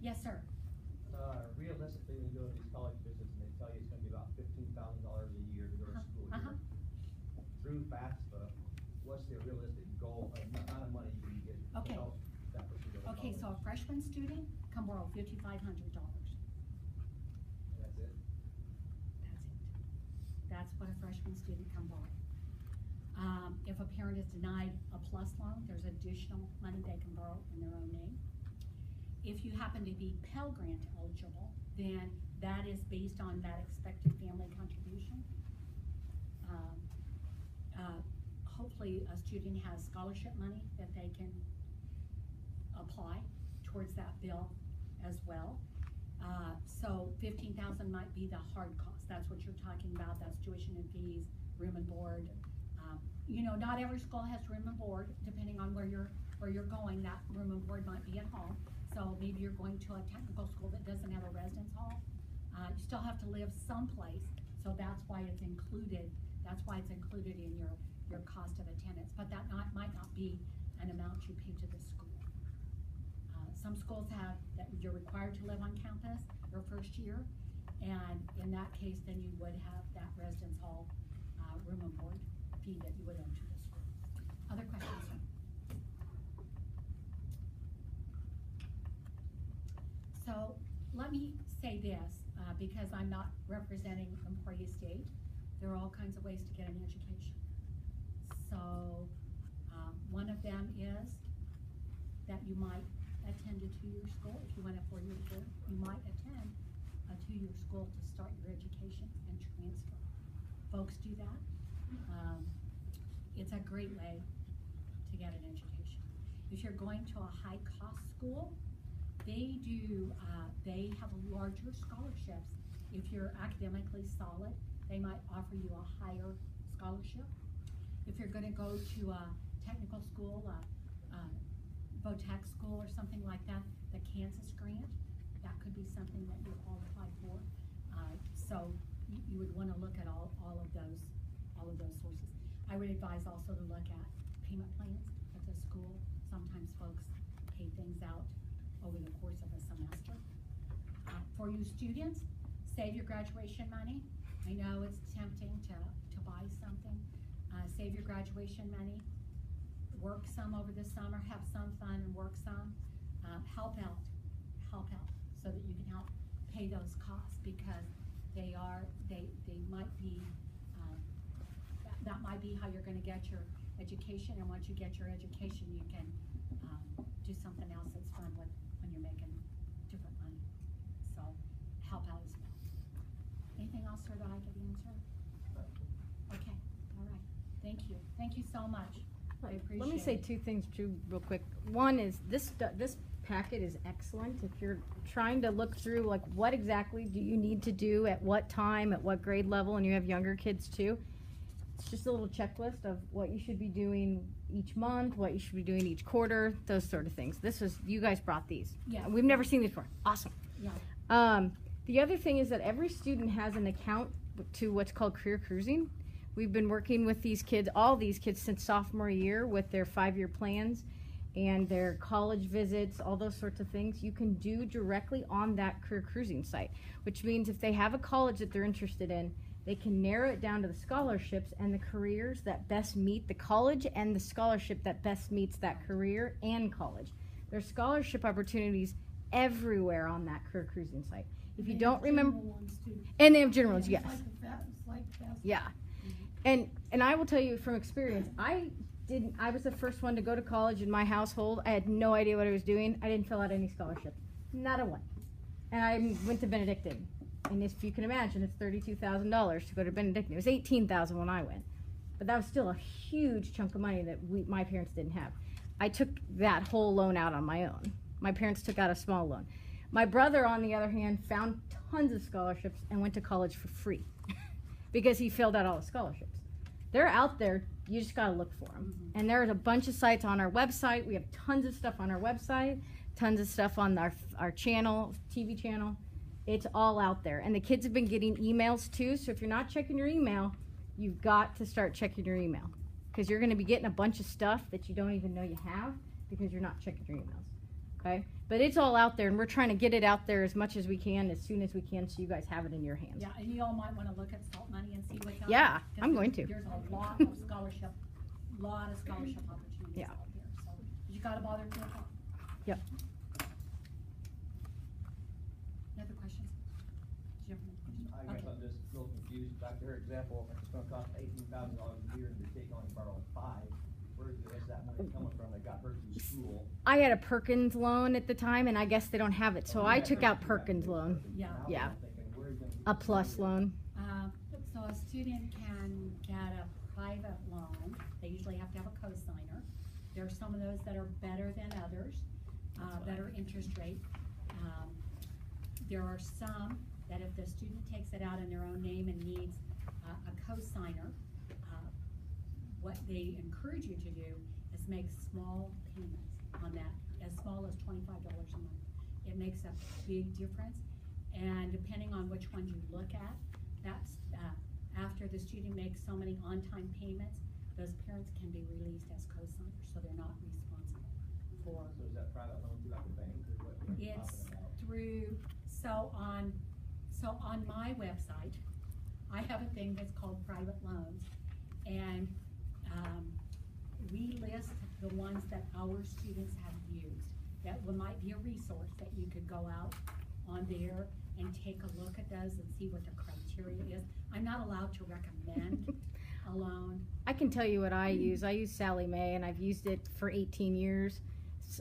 Yes, sir. Realistically, when you go to these college visits and they tell you it's going to be about $15,000 a year to go to school here, through FAFSA, what's the realistic goal of the amount of money you can get to Okay. help that person go to Okay, college? so a freshman student can borrow $5,500. That's it? That's it. That's what a freshman student can borrow. If a parent is denied a PLUS loan, there's additional money they can borrow in their own name. If you happen to be Pell Grant eligible, then that is based on that expected family contribution. Hopefully a student has scholarship money that they can apply towards that bill as well. So $15,000 might be the hard cost. That's what you're talking about. That's tuition and fees, room and board. You know, not every school has room and board, depending on where you're going. That room and board might be at home. So maybe you're going to a technical school that doesn't have a residence hall. You still have to live someplace, so that's why it's included. That's why it's included in your cost of attendance. But that might not be an amount you pay to the school. Some schools have that you're required to live on campus your first year, and in that case, then you would have that residence hall room and board fee that you would owe to the school. Other questions, sir? So let me say this, because I'm not representing Emporia State. There are all kinds of ways to get an education. So one of them is that you might attend a two-year school. If you went a four-year school, you might attend a two-year school to start your education and transfer. Folks do that. It's a great way to get an education. If you're going to a high-cost school, they have larger scholarships. If you're academically solid, they might offer you a higher scholarship. If you're going to go to a technical school, Vo-Tech school or something like that, the Kansas grant, that could be something that you qualify for. So you would want to look at all of those sources. I would advise also to look at payment plans at the school. Sometimes folks pay things out over the course of a semester. For you students, save your graduation money. I know it's tempting to buy something. Save your graduation money. Work some over the summer, have some fun and work some. Help out so that you can help pay those costs, because they might be, that might be how you're going to get your education, and once you get your education, you can do something else that's fun when you're making different money. So help out as well. Anything else, sir, that I could answer? Okay, all right. Thank you. Thank you so much. I appreciate it. Let me say two things too real quick. One is this packet is excellent. If you're trying to look through like what exactly do you need to do at what time, at what grade level, and you have younger kids too, it's just a little checklist of what you should be doing each month, what you should be doing each quarter, those sort of things. You guys brought these. Yeah. We've never seen these before. Awesome. Yeah. The other thing is that every student has an account to what's called Career Cruising. We've been working with these kids, all these kids, since sophomore year with their 5-year plans and their college visits, all those sorts of things. You can do directly on that Career Cruising site, which means if they have a college that they're interested in, they can narrow it down to the scholarships and the careers that best meet the college and the scholarship that best meets that career and college. There's scholarship opportunities everywhere on that Career Cruising site. If you don't remember, and they have general ones, yes. Yeah. And I will tell you from experience, I was the first one to go to college in my household. I had no idea what I was doing. I didn't fill out any scholarship. Not a one. And I went to Benedictine. And if you can imagine, it's $32,000 to go to Benedictine. It was $18,000 when I went. But that was still a huge chunk of money that my parents didn't have. I took that whole loan out on my own. My parents took out a small loan. My brother, on the other hand, found tons of scholarships and went to college for free because he filled out all the scholarships. They're out there. You just got to look for them. Mm-hmm. And there's a bunch of sites on our website. We have tons of stuff on our website, tons of stuff on our channel, TV channel. It's all out there. And the kids have been getting emails too. So if you're not checking your email, you've got to start checking your email, because you're going to be getting a bunch of stuff that you don't even know you have because you're not checking your emails. Okay, but it's all out there, and we're trying to get it out there as much as we can, as soon as we can, so you guys have it in your hands. Yeah, and you all might wanna look at SALT money and see what's out there. Yeah, 'cause I'm going there's- to. There's a lot of scholarship opportunities Yeah. out there, so you gotta bother to apply. Yep. Any other questions? Do you have any questions? I guess Okay. I'm just a little confused, back to her example, if it's gonna cost $18,000 a year and they take on and borrow 5, where's that money coming from that got her through school? I had a Perkins loan at the time, and I guess they don't have it, so I took out Perkins loan, Yeah. Now Yeah. I'm thinking, where are you gonna get a this plus money? loan. So a student can get a private loan, they usually have to have a cosigner. There are some of those that are better than others, better interest rate. There are some that if the student takes it out in their own name and needs a cosigner, what they encourage you to do is make small payments on that, as small as $25 a month. It makes a big difference, and depending on which ones you look at, that's, after the student makes so many on-time payments, those parents can be released as cosigners, so they're not responsible for. So is that private loan through like a bank or what you're It's talking about? through, so on my website, I have a thing that's called private loans, and, we list the ones that our students have used. That might be a resource that you could go out on there and take a look at those and see what the criteria is. I'm not allowed to recommend a loan. I can tell you what I use. I use Sally Mae, and I've used it for 18 years.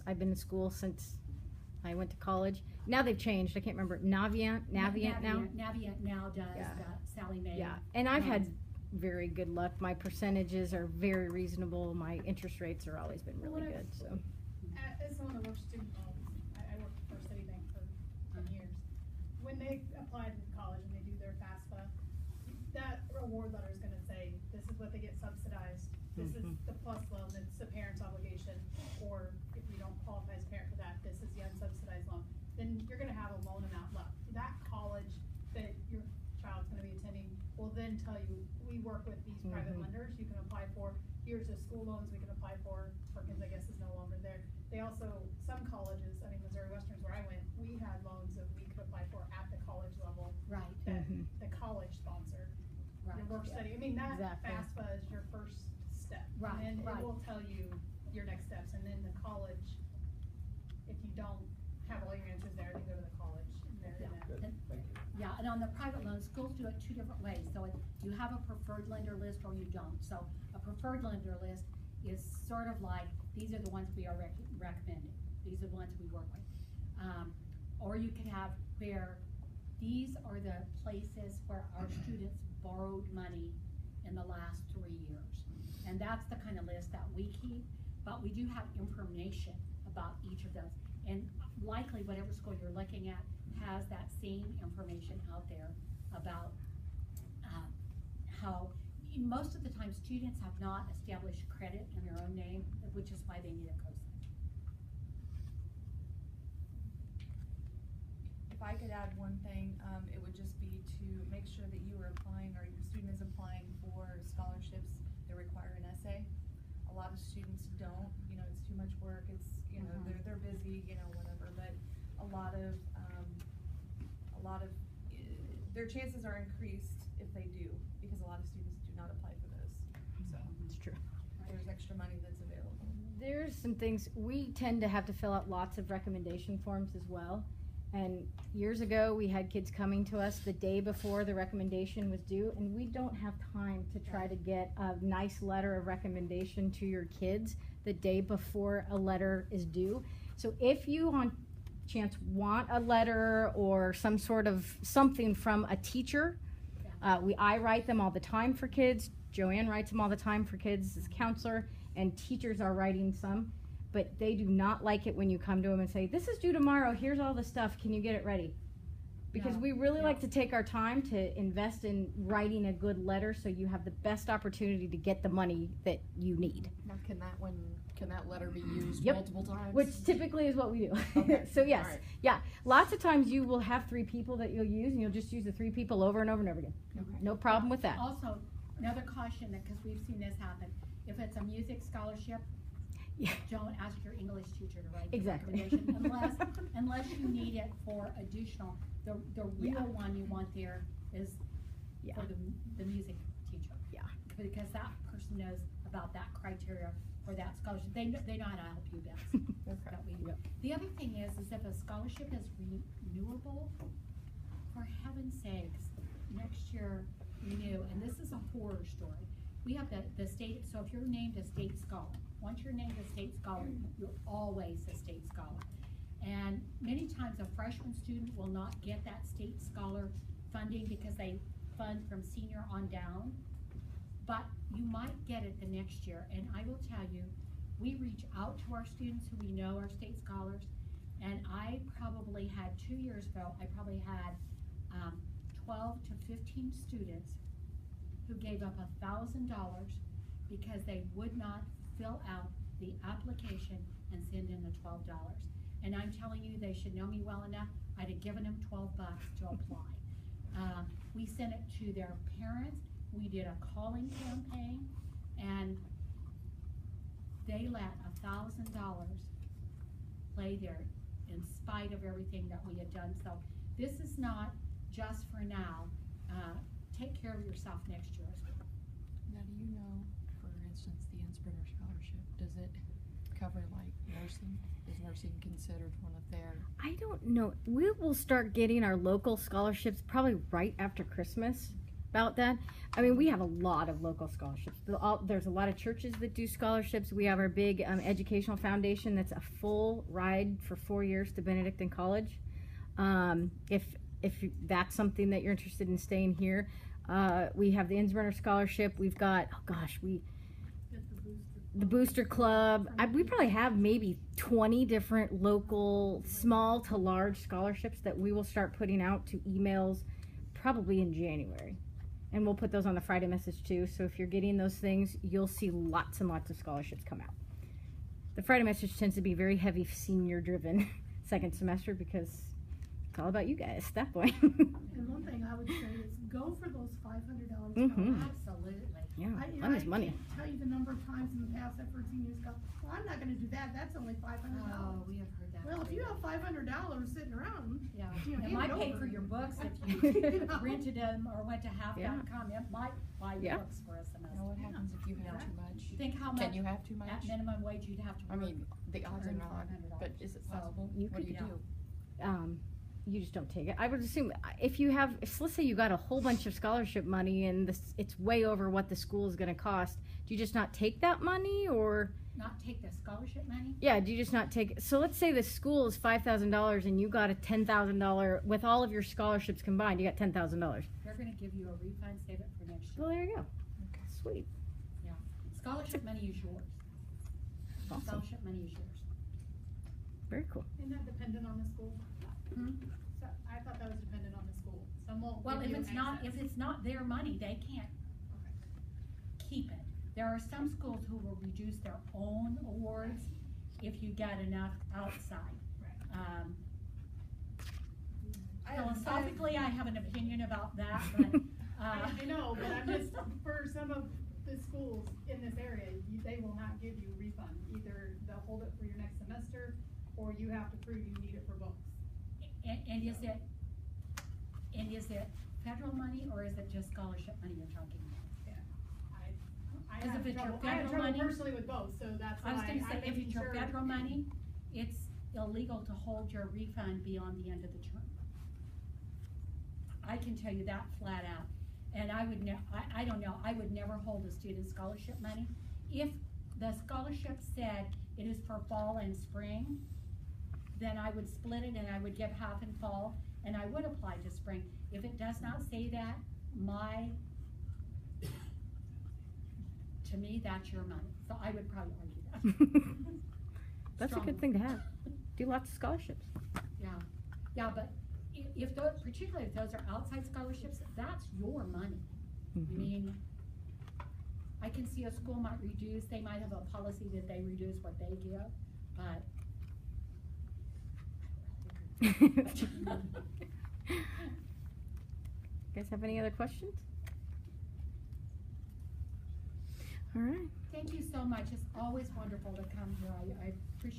I've been in school since I went to college. Now they've changed. I can't remember. Navient now? Navient now does Yeah. Sally Mae. Yeah, and I've had loans. very good luck. My percentages are very reasonable. My interest rates are always been really good, so. As someone that works student loans, I worked for Citibank for 10 years. When they apply to college and they do their FAFSA, that reward letter is gonna say, this is what they get subsidized. This is Mhm. the plus loan, that's the parent's obligation, or if you don't qualify as a parent for that, this is the unsubsidized loan. Then you're gonna have a loan amount left. That college that your child's gonna be attending will then tell you, we work with these private Mhm. lenders, you can apply for, here's the school loans we can apply for, Perkins I guess is no longer there. They also, some colleges, I mean Missouri Western's where I went, we had loans that we could apply for at the college level Right, that Mhm. the college sponsored. right. Your work study, I mean, that Exactly. FAFSA is your first step. Right, And then right. it will tell you your next steps, and then the college, if you don't have all your answers there, then go to the college. And they're Yeah. gonna- Good, thank you. Yeah, and on the private loans, schools do it 2 different ways. So you have a preferred lender list or you don't. So a preferred lender list is sort of like, these are the ones we are recommending. These are the ones we work with. Or you could have where these are the places where our students borrowed money in the last 3 years. And that's the kind of list that we keep, but we do have information about each of those. And likely whatever school you're looking at has that same information out there about how, most of the time, students have not established credit in their own name, which is why they need a cosign. If I could add one thing, it would just be to make sure that you are applying, or your student is applying for scholarships that require an essay. A lot of students don't, it's too much work, it's, Mhm. they're busy, whatever, but a lot of, their chances are increased if they do, because a lot of students do not apply for those, so. It's true. There's extra money that's available. There's some things, we tend to have to fill out lots of recommendation forms as well. And years ago, we had kids coming to us the day before the recommendation was due, and we don't have time to try to get a nice letter of recommendation to your kids the day before a letter is due. So if you on chance want a letter or some sort of something from a teacher, I write them all the time for kids. Joanne writes them all the time for kids as a counselor, and teachers are writing some. But they do not like it when you come to them and say, this is due tomorrow, here's all the stuff, can you get it ready? Because No, we really no. like to take our time to invest in writing a good letter so you have the best opportunity to get the money that you need. Now, can that letter be used Yep. multiple times? Which typically is what we do. Okay, So yes, alright. yeah, lots of times you will have 3 people that you'll use, and you'll just use the 3 people over and over and over again. Okay. No problem with that. Also, another caution, that because we've seen this happen, if it's a music scholarship, Yeah. don't ask your English teacher to write the Exactly. recommendation unless you need it for additional. The real Yeah. one you want there is Yeah. for the music teacher. Yeah. Because that person knows about that criteria for that scholarship. They know how to help you best. Okay. That we do. Yep. The other thing is if a scholarship is renewable, for heaven's sakes, next year renew, and this is a horror story. We have the state, so if you're named a state scholar, once you're named a state scholar, you're always a state scholar. And many times a freshman student will not get that state scholar funding because they fund from senior on down. But you might get it the next year, and I will tell you, we reach out to our students who we know are state scholars, and I probably had 2 years ago, I probably had 12 to 15 students who gave up $1,000 because they would not fill out the application and send in the $12. And I'm telling you, they should know me well enough, I'd have given them $12 to apply. We sent it to their parents, we did a calling campaign, and they let $1,000 play there in spite of everything that we had done. So this is not just for now. Take care of yourself next year as well. Now, do you know, for instance, the Insprinter Scholarship, does it cover like nursing? Is nursing considered one of their? I don't know. We will start getting our local scholarships probably right after Christmas about that. I mean, we have a lot of local scholarships. There's a lot of churches that do scholarships. We have our big educational foundation that's a full ride for 4 years to Benedictine College. If that's something that you're interested in staying here, we have the Innsbrucker Scholarship. We've got, the Booster Club. We probably have maybe 20 different local, small to large scholarships that we will start putting out to emails probably in January. And we'll put those on the Friday message too. So if you're getting those things, you'll see lots and lots of scholarships come out. The Friday message tends to be very heavy senior driven second semester because it's all about you guys at that point. And one thing I would say is go for those $500 Mhm. Absolutely. Yeah, I money's money. can't tell you the number of times in the past I've heard seniors go, well, I'm not gonna do that, that's only $500. Oh, we have heard that. Well, if you have $500 sitting around, Yeah, you know, it hand might it pay over. for your books if You you know? rented them or went to Yeah. half.com, it might buy Yeah. books for a semester. Now, what happens if you have Yeah. too much? Think how much, Can you have too much? at minimum wage, you'd have to I work. mean, the odds are earn not, $500. but is it So, possible? you What do could- you do? You just don't take it. I would assume if you have, let's say you got a whole bunch of scholarship money and it's way over what the school is going to cost, do you just not take that money, or Not take the scholarship money? yeah, do you just not take? So let's say the school is $5,000 and you got a $10,000 with all of your scholarships combined, you got $10,000. They're gonna give you a refund, save it for next year. Well, there you go. Okay. Sweet. Scholarship money is yours. Awesome. Scholarship money is yours. Very cool. Isn't that dependent on the school? Hmm? So, I thought that was dependent on the school. Some won't Well, give if you it's not, access. if it's not their money, they can't keep it. There are some schools who will reduce their own awards if you get enough outside. Philosophically, I have an opinion about that, but, I know, but I'm just, for some of the schools in this area, they will not give you a refund. Either they'll hold it for your next semester, or you have to prove you need it for books. and is it federal money or is it just scholarship money you're talking about? I Because have if it's your trouble, I have federal trouble money- personally with both, so that's why I was I'm gonna say, if making it's your sure. federal money, it's illegal to hold your refund beyond the end of the term. I can tell you that flat out, and I would I don't know, I would never hold a student scholarship money. If the scholarship said it is for fall and spring, then I would split it and I would give half in fall, and I would apply to spring. If it does not say that, to me, that's your money, so I would probably argue that. That's a good Strongly. thing to have. Do lots of scholarships. Yeah, but if those, particularly if those are outside scholarships, that's your money. I Mhm. mean, I can see a school might reduce, they might have a policy that they reduce what they give, but Guys have any other questions? All right. Thank you so much. It's always wonderful to come here. I